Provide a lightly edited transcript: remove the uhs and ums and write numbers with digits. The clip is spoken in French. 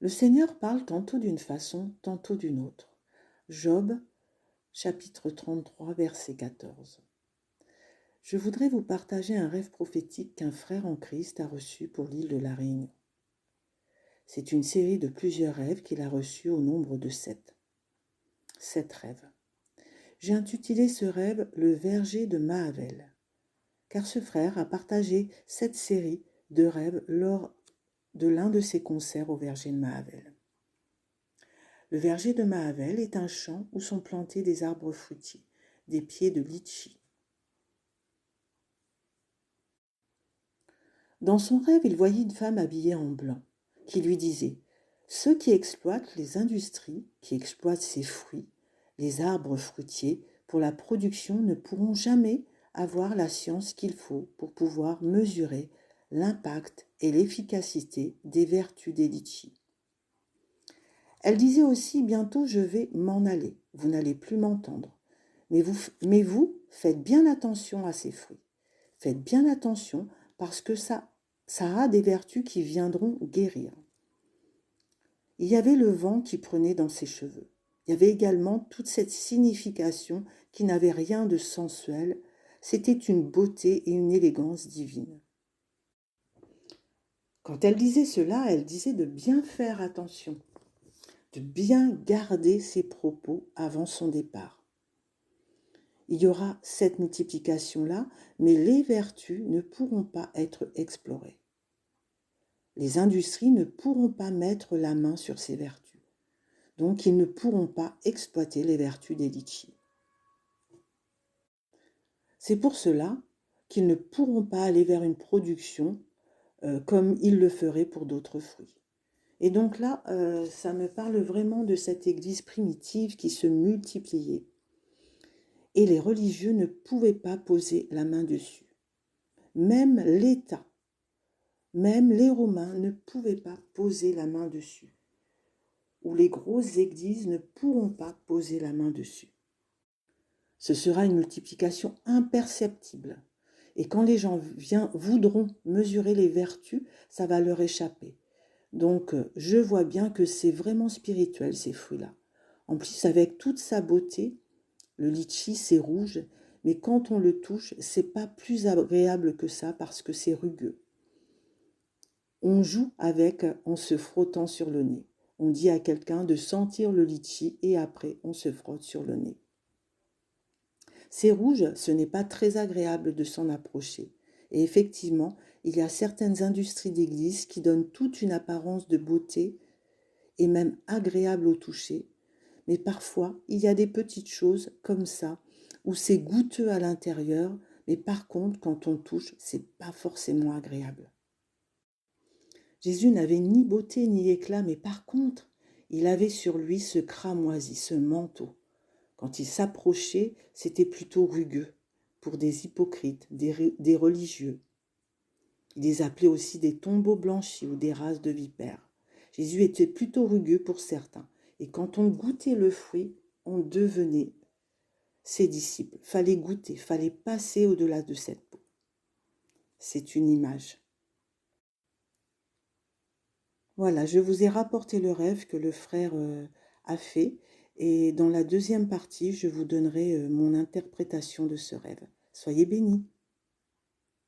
Le Seigneur parle tantôt d'une façon, tantôt d'une autre. Job, chapitre 33, verset 14. Je voudrais vous partager un rêve prophétique qu'un frère en Christ a reçu pour l'île de la Réunion. C'est une série de plusieurs rêves qu'il a reçus au nombre de 7. 7 rêves. J'ai intitulé ce rêve « Le verger de Mahavel », car ce frère a partagé cette série de rêves lors de l'un de ses concerts au verger de Mahavel. Le verger de Mahavel est un champ où sont plantés des arbres fruitiers, des pieds de litchi. Dans son rêve, il voyait une femme habillée en blanc, qui lui disait « Ceux qui exploitent les industries, qui exploitent ces fruits, les arbres fruitiers, pour la production ne pourront jamais avoir la science qu'il faut pour pouvoir mesurer l'impact et l'efficacité des vertus des litchis. » Elle disait aussi « Bientôt je vais m'en aller, vous n'allez plus m'entendre, mais vous faites bien attention à ces fruits. Faites bien attention parce que ça a des vertus qui viendront guérir. » Il y avait le vent qui prenait dans ses cheveux. Il y avait également toute cette signification qui n'avait rien de sensuel. C'était une beauté et une élégance divine. Quand elle disait cela, elle disait de bien faire attention, de bien garder ses propos avant son départ. Il y aura cette multiplication-là, mais les vertus ne pourront pas être explorées. Les industries ne pourront pas mettre la main sur ces vertus. Donc, ils ne pourront pas exploiter les vertus des litchis. C'est pour cela qu'ils ne pourront pas aller vers une production comme ils le feraient pour d'autres fruits. Et donc là, ça me parle vraiment de cette église primitive qui se multipliait. Et les religieux ne pouvaient pas poser la main dessus. Même l'État, même les Romains ne pouvaient pas poser la main dessus. Ou les grosses églises ne pourront pas poser la main dessus. Ce sera une multiplication imperceptible. Et quand les gens voudront mesurer les vertus, ça va leur échapper. Donc, je vois bien que c'est vraiment spirituel, ces fruits-là. En plus, avec toute sa beauté, le litchi, c'est rouge, mais quand on le touche, c'est pas plus agréable que ça parce que c'est rugueux. On joue avec en se frottant sur le nez. On dit à quelqu'un de sentir le litchi et après, on se frotte sur le nez. C'est rouge, ce n'est pas très agréable de s'en approcher. Et effectivement, il y a certaines industries d'église qui donnent toute une apparence de beauté et même agréable au toucher. Mais parfois, il y a des petites choses comme ça, où c'est goûteux à l'intérieur, mais par contre, quand on touche, c'est pas forcément agréable. Jésus n'avait ni beauté ni éclat, mais par contre, il avait sur lui ce cramoisi, ce manteau. Quand il s'approchait, c'était plutôt rugueux pour des hypocrites, des religieux. Il les appelait aussi des tombeaux blanchis ou des races de vipères. Jésus était plutôt rugueux pour certains. Et quand on goûtait le fruit, on devenait ses disciples. Fallait goûter, fallait passer au-delà de cette peau. C'est une image. Voilà, je vous ai rapporté le rêve que le frère a fait. Et dans la deuxième partie, je vous donnerai mon interprétation de ce rêve. Soyez bénis.